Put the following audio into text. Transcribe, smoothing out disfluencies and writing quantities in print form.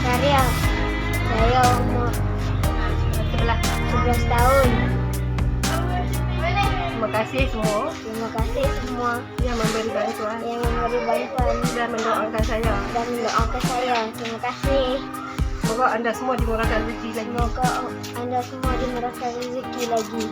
Karya. Saya umur 11 tahun. Terima kasih semua Terima kasih semua yang memberi bantuan yang memberi bantuan dan mendoakan saya. dan mendoakan saya. Terima kasih. Semoga anda semua dimurahkan rezeki lagi. Semoga anda semua dimurahkan rezeki lagi.